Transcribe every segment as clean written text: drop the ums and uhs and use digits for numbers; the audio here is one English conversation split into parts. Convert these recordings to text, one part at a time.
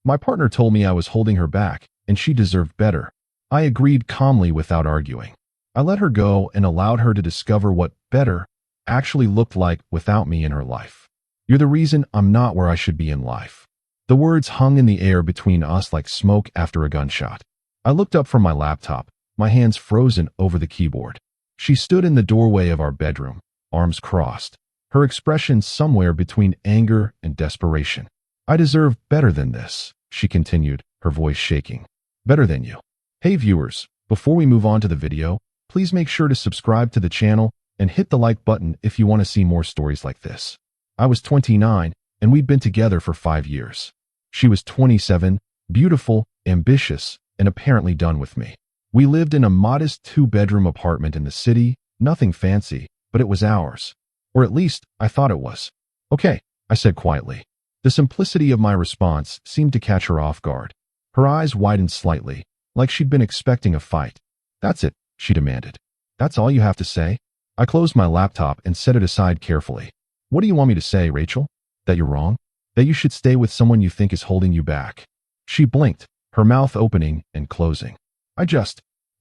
My partner told me I was holding her back, and she deserved better. I agreed calmly without arguing. I let her go and allowed her to discover what better actually looked like without me in her life. You're the reason I'm not where I should be in life. The words hung in the air between us like smoke after a gunshot. I looked up from my laptop, my hands frozen over the keyboard. She stood in the doorway of our bedroom, arms crossed, her expression somewhere between anger and desperation. I deserve better than this, she continued, her voice shaking. Better than you. Hey viewers, before we move on to the video, please make sure to subscribe to the channel and hit the like button if you want to see more stories like this. I was 29, and we'd been together for 5 years. She was 27, beautiful, ambitious, and apparently done with me. We lived in a modest 2-bedroom apartment in the city, nothing fancy, but it was ours. Or at least, I thought it was. Okay, I said quietly. The simplicity of my response seemed to catch her off guard. Her eyes widened slightly, like she'd been expecting a fight. That's it, she demanded. That's all you have to say? I closed my laptop and set it aside carefully. What do you want me to say, Rachel? That you're wrong? That you should stay with someone you think is holding you back? She blinked, her mouth opening and closing. I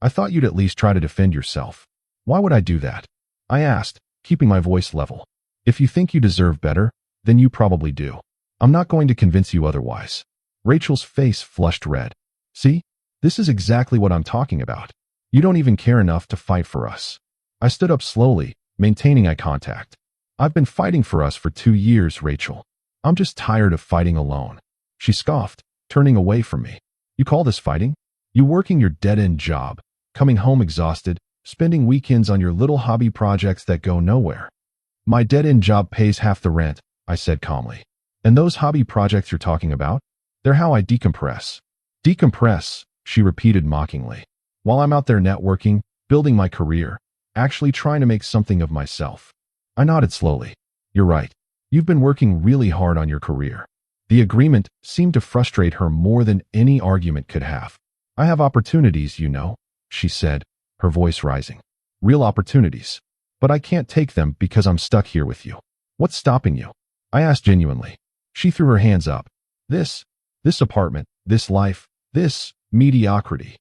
thought you'd at least try to defend yourself. Why would I do that? I asked, keeping my voice level. If you think you deserve better, then you probably do. I'm not going to convince you otherwise. Rachel's face flushed red. See? This is exactly what I'm talking about. You don't even care enough to fight for us. I stood up slowly, maintaining eye contact. I've been fighting for us for 2 years, Rachel. I'm just tired of fighting alone. She scoffed, turning away from me. You call this fighting? You working your dead-end job, coming home exhausted, spending weekends on your little hobby projects that go nowhere. My dead-end job pays half the rent, I said calmly. And those hobby projects you're talking about? They're how I decompress. Decompress, she repeated mockingly. While I'm out there networking, building my career, actually trying to make something of myself. I nodded slowly. You're right. You've been working really hard on your career. The agreement seemed to frustrate her more than any argument could have. I have opportunities, you know, she said, her voice rising. Real opportunities. But I can't take them because I'm stuck here with you. What's stopping you? I asked genuinely. She threw her hands up. This apartment, this life, this mediocrity.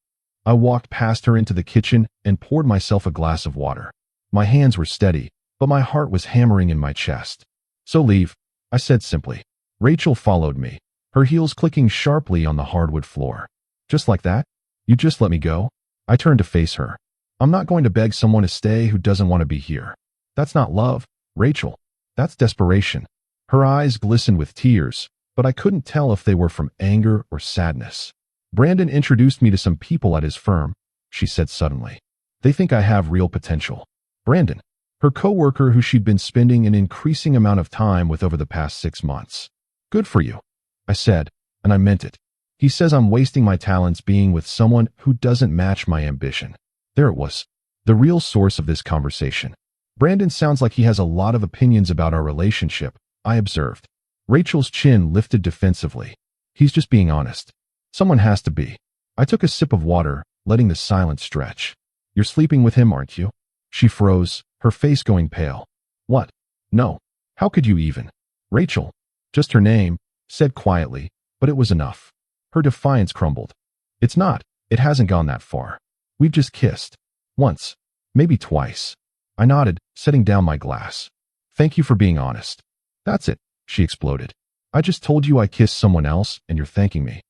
I walked past her into the kitchen and poured myself a glass of water. My hands were steady, but my heart was hammering in my chest. So leave, I said simply. Rachel followed me, her heels clicking sharply on the hardwood floor. Just like that? You just let me go? I turned to face her. I'm not going to beg someone to stay who doesn't want to be here. That's not love, Rachel. That's desperation. Her eyes glistened with tears, but I couldn't tell if they were from anger or sadness. Brandon introduced me to some people at his firm, she said suddenly. They think I have real potential. Brandon, her coworker who she'd been spending an increasing amount of time with over the past 6 months. Good for you, I said, and I meant it. He says I'm wasting my talents being with someone who doesn't match my ambition. There it was, the real source of this conversation. Brandon sounds like he has a lot of opinions about our relationship, I observed. Rachel's chin lifted defensively. He's just being honest. Someone has to be. I took a sip of water, letting the silence stretch. You're sleeping with him, aren't you? She froze, her face going pale. What? No. How could you even? Rachel, just her name, said quietly, but it was enough. Her defiance crumbled. It's not. It hasn't gone that far. We've just kissed. Once. Maybe twice. I nodded, setting down my glass. Thank you for being honest. That's it, she exploded. I just told you I kissed someone else and you're thanking me.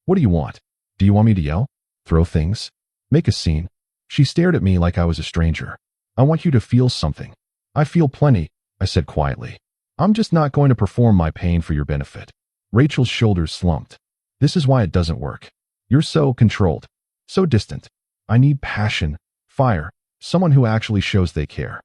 What do you want? Do you want me to yell? Throw things? Make a scene? She stared at me like I was a stranger. I want you to feel something. I feel plenty, I said quietly. I'm just not going to perform my pain for your benefit. Rachel's shoulders slumped. This is why it doesn't work. You're so controlled. So distant. I need passion, fire, someone who actually shows they care.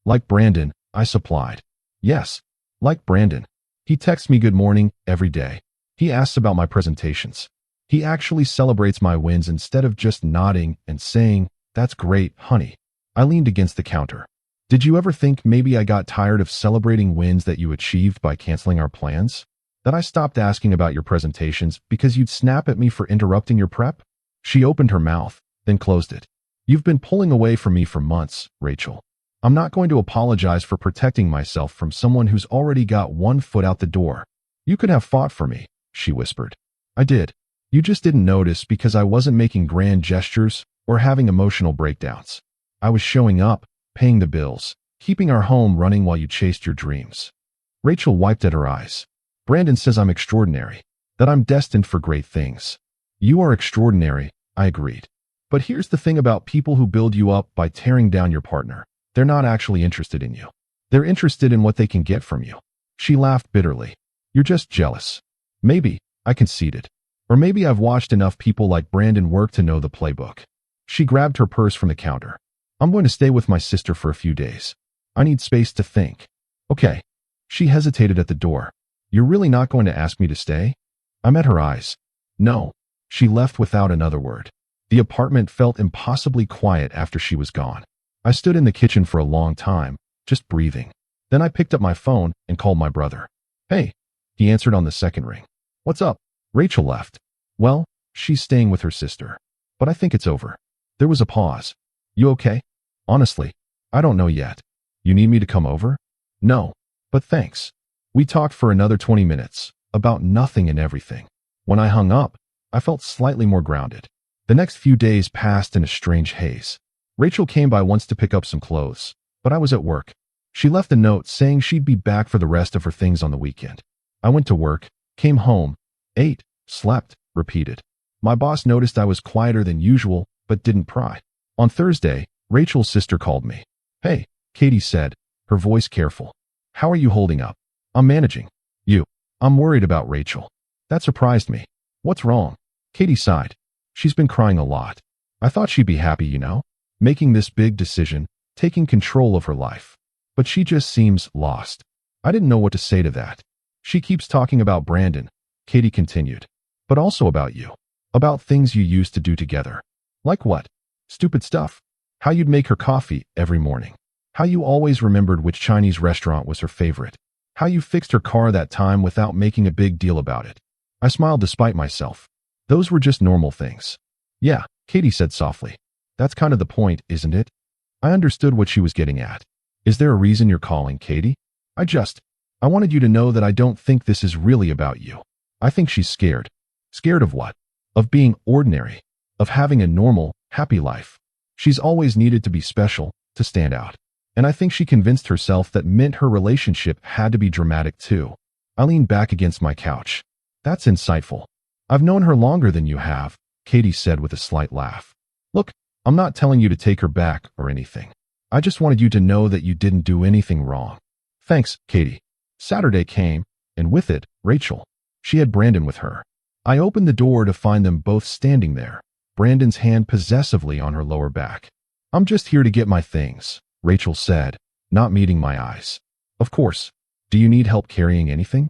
Like Brandon, I supplied. Yes, like Brandon. He texts me good morning every day. He asks about my presentations. He actually celebrates my wins instead of just nodding and saying, "That's great, honey." I leaned against the counter. Did you ever think maybe I got tired of celebrating wins that you achieved by canceling our plans? That I stopped asking about your presentations because you'd snap at me for interrupting your prep? She opened her mouth, then closed it. You've been pulling away from me for months, Rachel. I'm not going to apologize for protecting myself from someone who's already got one foot out the door. You could have fought for me, she whispered. I did. You just didn't notice because I wasn't making grand gestures or having emotional breakdowns. I was showing up, paying the bills, keeping our home running while you chased your dreams. Rachel wiped at her eyes. Brandon says I'm extraordinary, that I'm destined for great things. You are extraordinary, I agreed. But here's the thing about people who build you up by tearing down your partner. They're not actually interested in you. They're interested in what they can get from you. She laughed bitterly. You're just jealous. Maybe, I conceded. Or maybe I've watched enough people like Brandon work to know the playbook. She grabbed her purse from the counter. I'm going to stay with my sister for a few days. I need space to think. Okay. She hesitated at the door. You're really not going to ask me to stay? I met her eyes. No. She left without another word. The apartment felt impossibly quiet after she was gone. I stood in the kitchen for a long time, just breathing. Then I picked up my phone and called my brother. Hey. He answered on the second ring. What's up? Rachel left. Well, she's staying with her sister. But I think it's over. There was a pause. You okay? Honestly, I don't know yet. You need me to come over? No. But thanks. We talked for another 20 minutes, about nothing and everything. When I hung up, I felt slightly more grounded. The next few days passed in a strange haze. Rachel came by once to pick up some clothes, but I was at work. She left a note saying she'd be back for the rest of her things on the weekend. I went to work, came home, ate, slept, repeated. My boss noticed I was quieter than usual, but didn't pry. On Thursday, Rachel's sister called me. Hey, Katie said, her voice careful. How are you holding up? I'm managing. You. I'm worried about Rachel. That surprised me. What's wrong? Katie sighed. She's been crying a lot. I thought she'd be happy, making this big decision, taking control of her life. But she just seems lost. I didn't know what to say to that. She keeps talking about Brandon, Katie continued. But also about you. About things you used to do together. Like what? Stupid stuff. How you'd make her coffee every morning. How you always remembered which Chinese restaurant was her favorite. How you fixed her car that time without making a big deal about it. I smiled despite myself. Those were just normal things. Yeah, Katie said softly. That's kind of the point, isn't it? I understood what she was getting at. Is there a reason you're calling, Katie? I wanted you to know that I don't think this is really about you. I think she's scared. Scared of what? Of being ordinary. Of having a normal, happy life. She's always needed to be special, to stand out. And I think she convinced herself that meant her relationship had to be dramatic too. I leaned back against my couch. That's insightful. I've known her longer than you have, Katie said with a slight laugh. Look, I'm not telling you to take her back or anything. I just wanted you to know that you didn't do anything wrong. Thanks, Katie. Saturday came, and with it, Rachel. She had Brandon with her. I opened the door to find them both standing there, Brandon's hand possessively on her lower back. I'm just here to get my things, Rachel said, not meeting my eyes. Of course. Do you need help carrying anything?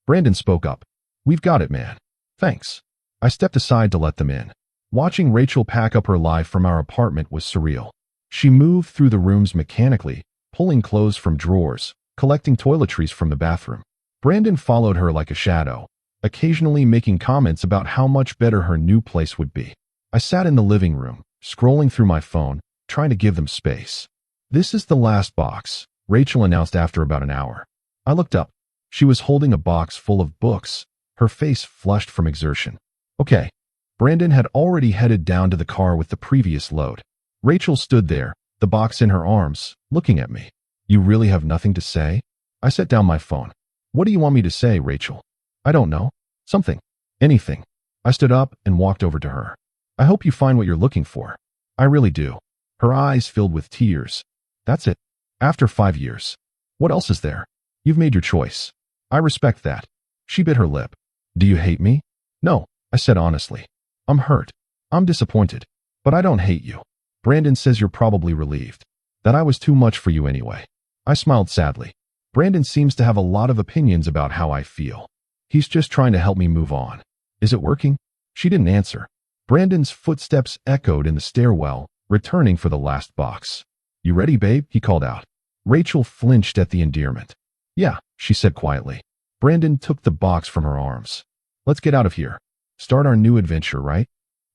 Brandon spoke up. We've got it, man. Thanks. I stepped aside to let them in. Watching Rachel pack up her life from our apartment was surreal. She moved through the rooms mechanically, pulling clothes from drawers, collecting toiletries from the bathroom. Brandon followed her like a shadow, occasionally making comments about how much better her new place would be. I sat in the living room, scrolling through my phone, trying to give them space. This is the last box, Rachel announced after about an hour. I looked up. She was holding a box full of books, her face flushed from exertion. Okay. Brandon had already headed down to the car with the previous load. Rachel stood there, the box in her arms, looking at me. You really have nothing to say? I set down my phone. What do you want me to say, Rachel? I don't know. Something. Anything. I stood up and walked over to her. I hope you find what you're looking for. I really do. Her eyes filled with tears. That's it. After 5 years. What else is there? You've made your choice. I respect that. She bit her lip. Do you hate me? No, I said honestly. I'm hurt. I'm disappointed. But I don't hate you. Brandon says you're probably relieved. That I was too much for you anyway. I smiled sadly. Brandon seems to have a lot of opinions about how I feel. He's just trying to help me move on. Is it working? She didn't answer. Brandon's footsteps echoed in the stairwell, returning for the last box. You ready, babe? He called out. Rachel flinched at the endearment. Yeah, she said quietly. Brandon took the box from her arms. Let's get out of here. Start our new adventure, right?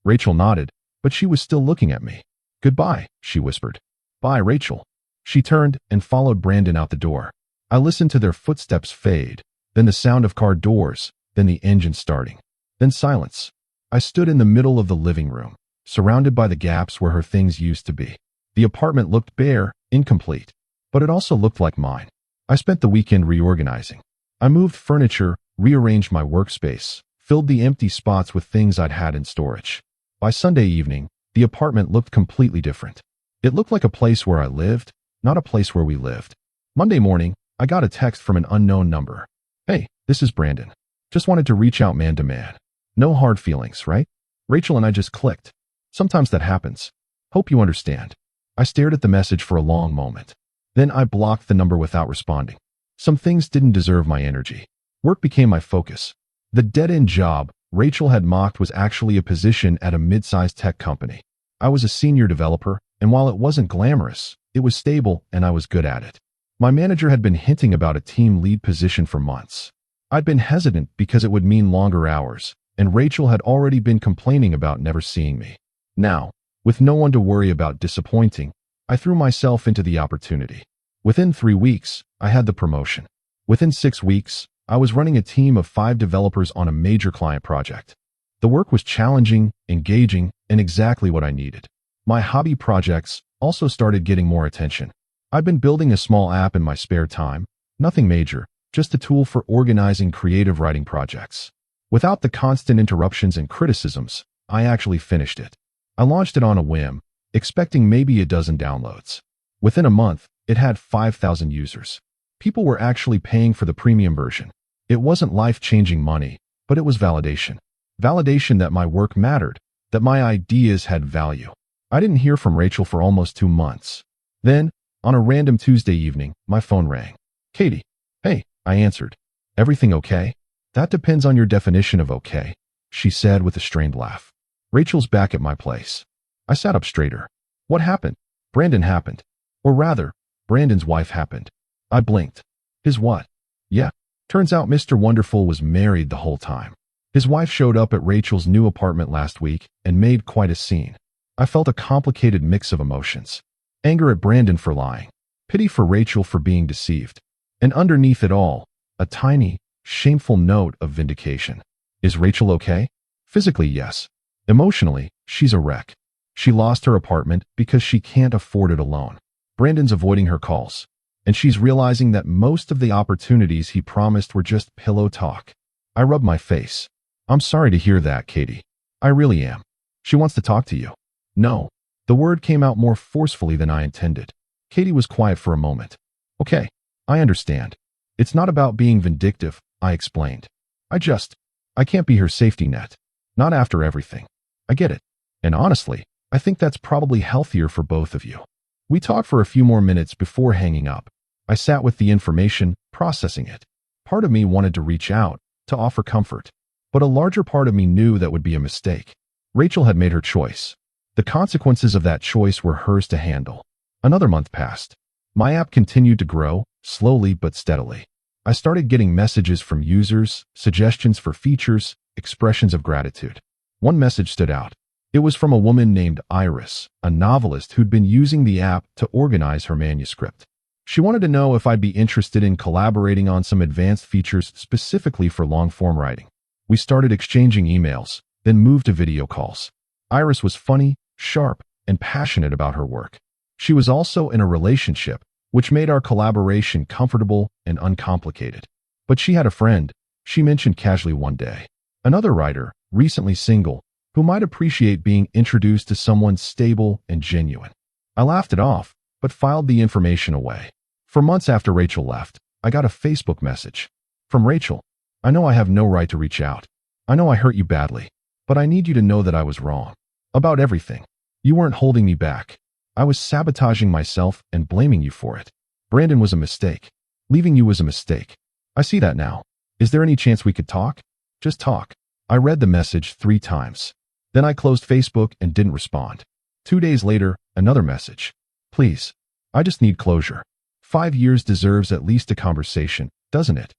Rachel nodded, but she was still looking at me. Goodbye, she whispered. Bye, Rachel. She turned and followed Brandon out the door. I listened to their footsteps fade, then the sound of car doors, then the engine starting. Then silence. I stood in the middle of the living room, surrounded by the gaps where her things used to be. The apartment looked bare, incomplete, but it also looked like mine. I spent the weekend reorganizing. I moved furniture, rearranged my workspace, filled the empty spots with things I'd had in storage. By Sunday evening, the apartment looked completely different. It looked like a place where I lived, not a place where we lived. Monday morning, I got a text from an unknown number. "Hey, this is Brandon. Just wanted to reach out man to man. No hard feelings, right?" Rachel and I just clicked. Sometimes that happens. Hope you understand. I stared at the message for a long moment. Then I blocked the number without responding. Some things didn't deserve my energy. Work became my focus. The dead-end job Rachel had mocked was actually a position at a mid-sized tech company. I was a senior developer, and while it wasn't glamorous, it was stable and I was good at it. My manager had been hinting about a team lead position for months. I'd been hesitant because it would mean longer hours, and Rachel had already been complaining about never seeing me. Now, with no one to worry about disappointing, I threw myself into the opportunity. Within 3 weeks, I had the promotion. Within 6 weeks, I was running a team of 5 developers on a major client project. The work was challenging, engaging, and exactly what I needed. My hobby projects also started getting more attention. I'd been building a small app in my spare time, nothing major, just a tool for organizing creative writing projects. Without the constant interruptions and criticisms, I actually finished it. I launched it on a whim, expecting maybe a dozen downloads. Within a month, it had 5,000 users. People were actually paying for the premium version. It wasn't life-changing money, but it was validation. Validation that my work mattered, that my ideas had value. I didn't hear from Rachel for almost 2 months. Then, on a random Tuesday evening, my phone rang. "Katie." "Hey," I answered. "Everything okay?" "That depends on your definition of okay," she said with a strained laugh. "Rachel's back at my place." I sat up straighter. "What happened?" "Brandon happened. Or rather, Brandon's wife happened." I blinked. "His what?" "Yeah. Turns out Mr. Wonderful was married the whole time. His wife showed up at Rachel's new apartment last week and made quite a scene." I felt a complicated mix of emotions. Anger at Brandon for lying, pity for Rachel for being deceived, and underneath it all, a tiny, shameful note of vindication. Is Rachel okay? Physically, yes. Emotionally, she's a wreck. She lost her apartment because she can't afford it alone. Brandon's avoiding her calls, and she's realizing that most of the opportunities he promised were just pillow talk. I rubbed my face. "I'm sorry to hear that, Katie. I really am." "She wants to talk to you." "No." The word came out more forcefully than I intended. Katie was quiet for a moment. "Okay, I understand. It's not about being vindictive," I explained. I can't be her safety net. Not after everything. I get it. And honestly, I think that's probably healthier for both of you." We talked for a few more minutes before hanging up. I sat with the information, processing it. Part of me wanted to reach out, to offer comfort. But a larger part of me knew that would be a mistake. Rachel had made her choice. The consequences of that choice were hers to handle. Another month passed. My app continued to grow, slowly but steadily. I started getting messages from users, suggestions for features, expressions of gratitude. One message stood out. It was from a woman named Iris, a novelist who'd been using the app to organize her manuscript. She wanted to know if I'd be interested in collaborating on some advanced features specifically for long-form writing. We started exchanging emails, then moved to video calls. Iris was funny, sharp, and passionate about her work. She was also in a relationship, which made our collaboration comfortable and uncomplicated. But she had a friend, she mentioned casually one day. Another writer, recently single, who might appreciate being introduced to someone stable and genuine. I laughed it off, but filed the information away. For months after Rachel left, I got a Facebook message. From Rachel. "I know I have no right to reach out. I know I hurt you badly, but I need you to know that I was wrong. About everything. You weren't holding me back. I was sabotaging myself and blaming you for it. Brandon was a mistake. Leaving you was a mistake. I see that now. Is there any chance we could talk? Just talk." I read the message 3 times. Then I closed Facebook and didn't respond. 2 days later, another message. "Please. I just need closure. 5 years deserves at least a conversation, doesn't it?"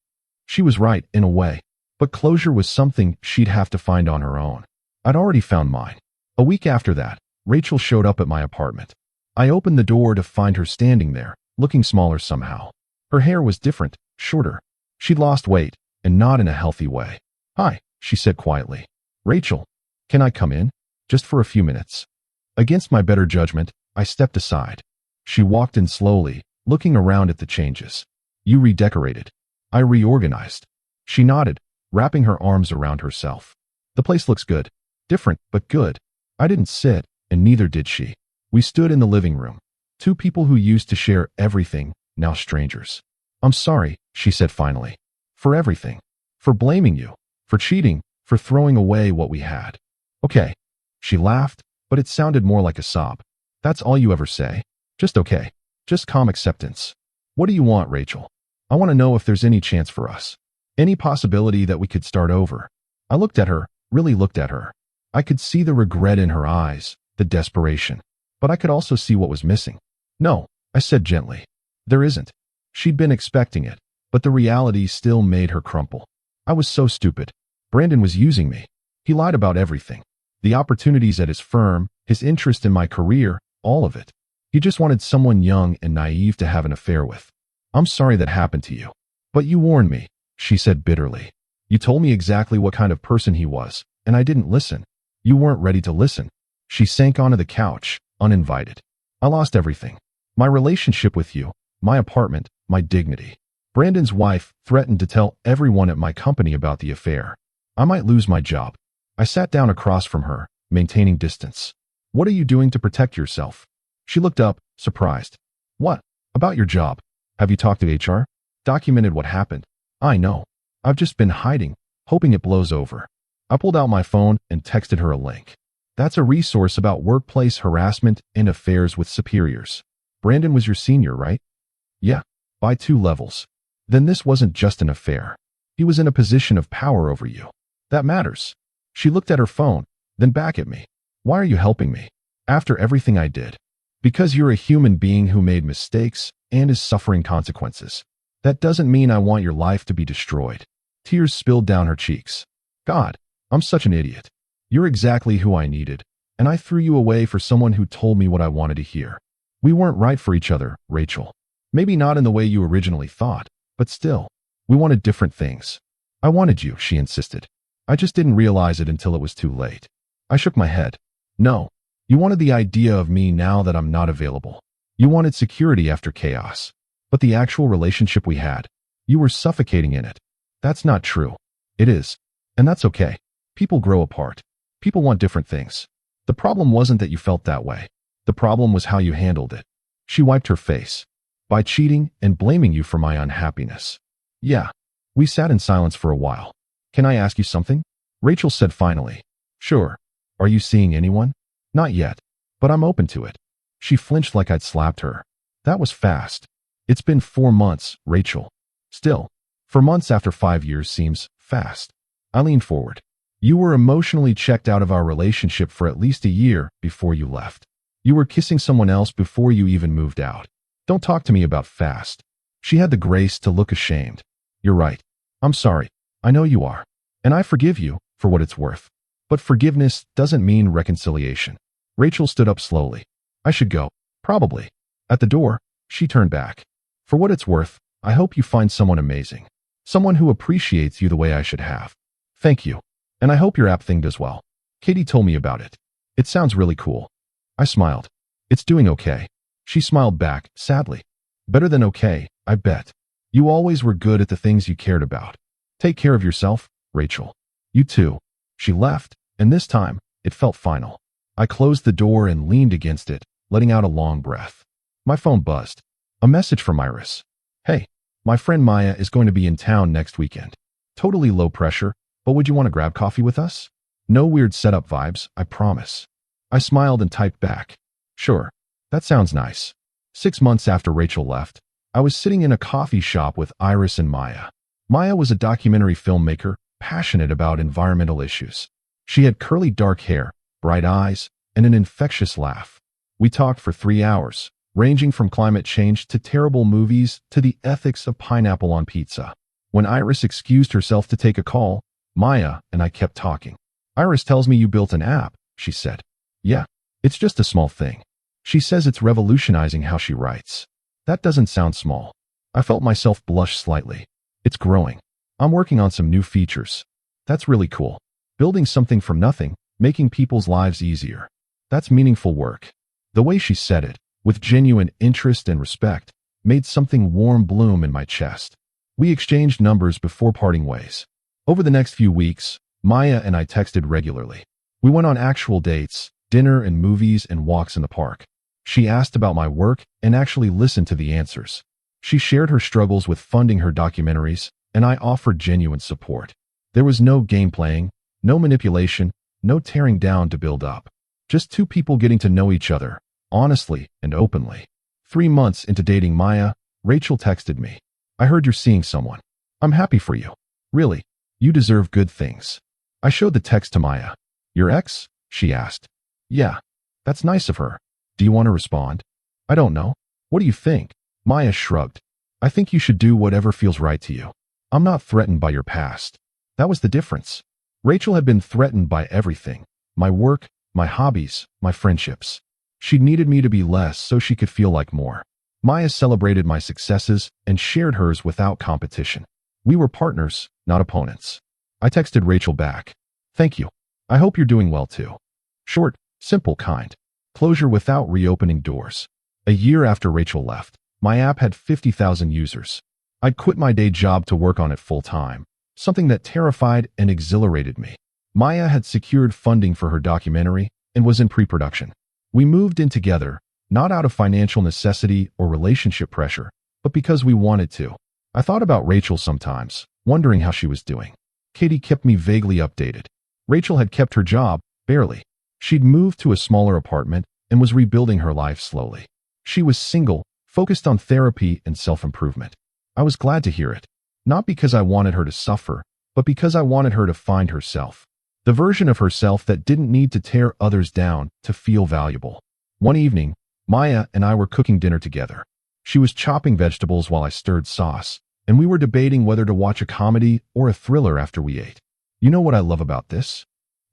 She was right, in a way. But closure was something she'd have to find on her own. I'd already found mine. A week after that, Rachel showed up at my apartment. I opened the door to find her standing there, looking smaller somehow. Her hair was different, shorter. She'd lost weight, and not in a healthy way. "Hi," she said quietly. Rachel, can I come in? Just for a few minutes. Against my better judgment, I stepped aside. She walked in slowly, looking around at the changes. You redecorated. I reorganized. She nodded, wrapping her arms around herself. The place looks good. Different, but good. I didn't sit, and neither did she. We stood in the living room. Two people who used to share everything, now strangers. I'm sorry, she said finally. For everything. For blaming you. For cheating. For throwing away what we had. Okay. She laughed, but it sounded more like a sob. That's all you ever say? Just okay. Just calm acceptance. What do you want, Rachel? I want to know if there's any chance for us. Any possibility that we could start over. I looked at her, really looked at her. I could see the regret in her eyes, the desperation. But I could also see what was missing. No, I said gently. There isn't. She'd been expecting it, but the reality still made her crumple. I was so stupid. Brandon was using me. He lied about everything. The opportunities at his firm, his interest in my career, all of it. He just wanted someone young and naive to have an affair with. I'm sorry that happened to you. But you warned me, she said bitterly. You told me exactly what kind of person he was, and I didn't listen. You weren't ready to listen. She sank onto the couch, uninvited. I lost everything. My relationship with you, my apartment, my dignity. Brandon's wife threatened to tell everyone at my company about the affair. I might lose my job. I sat down across from her, maintaining distance. What are you doing to protect yourself? She looked up, surprised. What? About your job? Have you talked to HR? Documented what happened? I know. I've just been hiding, hoping it blows over. I pulled out my phone and texted her a link. That's a resource about workplace harassment and affairs with superiors. Brandon was your senior, right? Yeah, by 2 levels. Then this wasn't just an affair. He was in a position of power over you. That matters. She looked at her phone, then back at me. Why are you helping me? After everything I did. Because you're a human being who made mistakes and is suffering consequences. That doesn't mean I want your life to be destroyed. Tears spilled down her cheeks. God, I'm such an idiot. You're exactly who I needed, and I threw you away for someone who told me what I wanted to hear. We weren't right for each other, Rachel. Maybe not in the way you originally thought, but still, we wanted different things. I wanted you, she insisted. I just didn't realize it until it was too late. I shook my head. No, you wanted the idea of me now that I'm not available. You wanted security after chaos. But the actual relationship we had, you were suffocating in it. That's not true. It is. And that's okay. People grow apart. People want different things. The problem wasn't that you felt that way. The problem was how you handled it. She wiped her face. By cheating and blaming you for my unhappiness. Yeah. We sat in silence for a while. Can I ask you something? Rachel said finally. Sure. Are you seeing anyone? Not yet. But I'm open to it. She flinched like I'd slapped her. That was fast. It's been 4 months, Rachel. Still, 4 months after 5 years seems fast. I leaned forward. You were emotionally checked out of our relationship for at least a year before you left. You were kissing someone else before you even moved out. Don't talk to me about fast. She had the grace to look ashamed. You're right. I'm sorry. I know you are. And I forgive you for what it's worth. But forgiveness doesn't mean reconciliation. Rachel stood up slowly. I should go. Probably. At the door, she turned back. For what it's worth, I hope you find someone amazing. Someone who appreciates you the way I should have. Thank you. And I hope your app thing does well. Katie told me about it. It sounds really cool. I smiled. It's doing okay. She smiled back, sadly. Better than okay, I bet. You always were good at the things you cared about. Take care of yourself, Rachel. You too. She left, and this time, it felt final. I closed the door and leaned against it, letting out a long breath. My phone buzzed. A message from Iris. Hey, my friend Maya is going to be in town next weekend. Totally low pressure, but would you want to grab coffee with us? No weird setup vibes, I promise. I smiled and typed back. Sure, that sounds nice. 6 months after Rachel left, I was sitting in a coffee shop with Iris and Maya. Maya was a documentary filmmaker, passionate about environmental issues. She had curly dark hair, bright eyes, and an infectious laugh. We talked for 3 hours, ranging from climate change to terrible movies to the ethics of pineapple on pizza. When Iris excused herself to take a call, Maya and I kept talking. Iris tells me you built an app, she said. Yeah, it's just a small thing. She says it's revolutionizing how she writes. That doesn't sound small. I felt myself blush slightly. It's growing. I'm working on some new features. That's really cool. Building something from nothing, making people's lives easier. That's meaningful work. The way she said it, with genuine interest and respect, made something warm bloom in my chest. We exchanged numbers before parting ways. Over the next few weeks, Maya and I texted regularly. We went on actual dates, dinner and movies and walks in the park. She asked about my work and actually listened to the answers. She shared her struggles with funding her documentaries, and I offered genuine support. There was no game playing, no manipulation, no tearing down to build up. Just two people getting to know each other, honestly and openly. 3 months into dating Maya, Rachel texted me. I heard you're seeing someone. I'm happy for you. Really, you deserve good things. I showed the text to Maya. Your ex? She asked. Yeah, that's nice of her. Do you want to respond? I don't know. What do you think? Maya shrugged. I think you should do whatever feels right to you. I'm not threatened by your past. That was the difference. Rachel had been threatened by everything. My work, my hobbies, my friendships. She needed me to be less so she could feel like more. Maya celebrated my successes and shared hers without competition. We were partners, not opponents. I texted Rachel back. Thank you. I hope you're doing well too. Short, simple, kind. Closure without reopening doors. A year after Rachel left, my app had 50,000 users. I'd quit my day job to work on it full time, something that terrified and exhilarated me. Maya had secured funding for her documentary and was in pre-production. We moved in together, not out of financial necessity or relationship pressure, but because we wanted to. I thought about Rachel sometimes, wondering how she was doing. Katie kept me vaguely updated. Rachel had kept her job, barely. She'd moved to a smaller apartment and was rebuilding her life slowly. She was single, focused on therapy and self-improvement. I was glad to hear it. Not because I wanted her to suffer, but because I wanted her to find herself. The version of herself that didn't need to tear others down to feel valuable. One evening, Maya and I were cooking dinner together. She was chopping vegetables while I stirred sauce, and we were debating whether to watch a comedy or a thriller after we ate. You know what I love about this?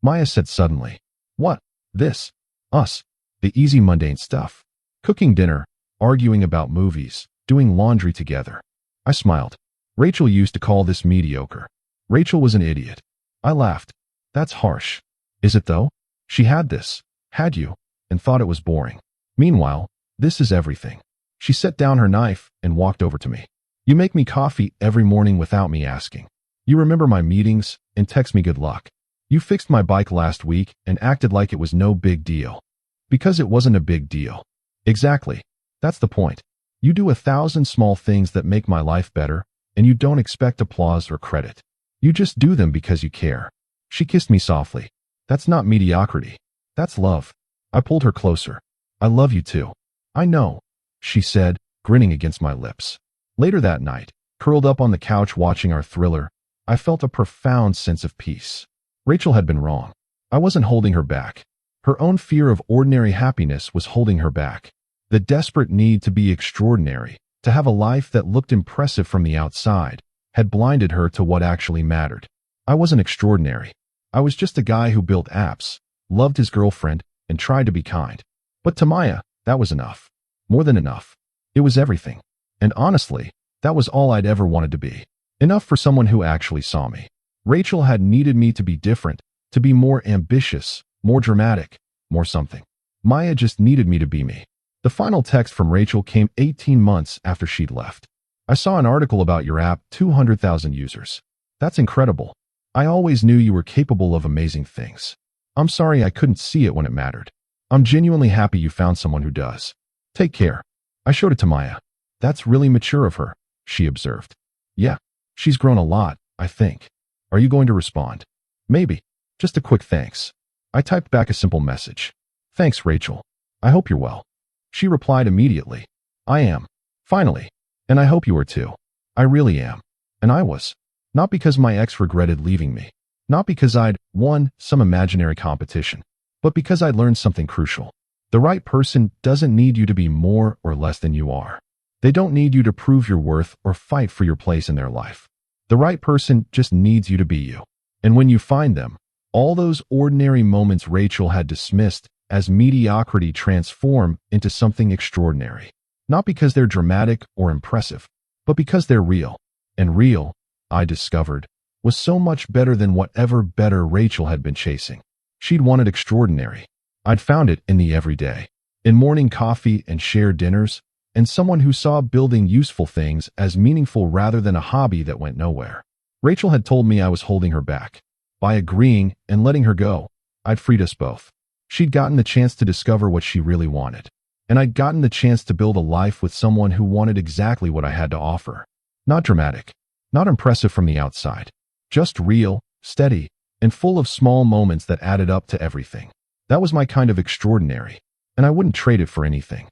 Maya said suddenly. What? This? Us. The easy mundane stuff. Cooking dinner, arguing about movies, doing laundry together. I smiled. Rachel used to call this mediocre. Rachel was an idiot. I laughed. That's harsh. Is it though? She had this, had you, and thought it was boring. Meanwhile, this is everything. She set down her knife and walked over to me. You make me coffee every morning without me asking. You remember my meetings and text me good luck. You fixed my bike last week and acted like it was no big deal. Because it wasn't a big deal. Exactly. That's the point. You do 1,000 small things that make my life better, and you don't expect applause or credit. You just do them because you care. She kissed me softly. That's not mediocrity. That's love. I pulled her closer. I love you too. I know, she said, grinning against my lips. Later that night, curled up on the couch watching our thriller, I felt a profound sense of peace. Rachel had been wrong. I wasn't holding her back. Her own fear of ordinary happiness was holding her back. The desperate need to be extraordinary, to have a life that looked impressive from the outside, had blinded her to what actually mattered. I wasn't extraordinary. I was just a guy who built apps, loved his girlfriend, and tried to be kind. But to Maya, that was enough. More than enough. It was everything. And honestly, that was all I'd ever wanted to be. Enough for someone who actually saw me. Rachel had needed me to be different, to be more ambitious, more dramatic, more something. Maya just needed me to be me. The final text from Rachel came 18 months after she'd left. I saw an article about your app, 200,000 users. That's incredible. I always knew you were capable of amazing things. I'm sorry I couldn't see it when it mattered. I'm genuinely happy you found someone who does. Take care. I showed it to Maya. That's really mature of her, she observed. Yeah, she's grown a lot, I think. Are you going to respond? Maybe. Just a quick thanks. I typed back a simple message. Thanks, Rachel. I hope you're well. She replied immediately. I am. Finally. And I hope you are too. I really am. And I was. Not because my ex regretted leaving me. Not because I'd won some imaginary competition. But because I'd learned something crucial. The right person doesn't need you to be more or less than you are. They don't need you to prove your worth or fight for your place in their life. The right person just needs you to be you. And when you find them, all those ordinary moments Rachel had dismissed as mediocrity transform into something extraordinary. Not because they're dramatic or impressive, but because they're real. And real, I discovered, was so much better than whatever better Rachel had been chasing. She'd wanted extraordinary. I'd found it in the everyday, in morning coffee and shared dinners, and someone who saw building useful things as meaningful rather than a hobby that went nowhere. Rachel had told me I was holding her back. By agreeing and letting her go, I'd freed us both. She'd gotten the chance to discover what she really wanted, and I'd gotten the chance to build a life with someone who wanted exactly what I had to offer. Not dramatic, not impressive from the outside, just real, steady, and full of small moments that added up to everything. That was my kind of extraordinary, and I wouldn't trade it for anything.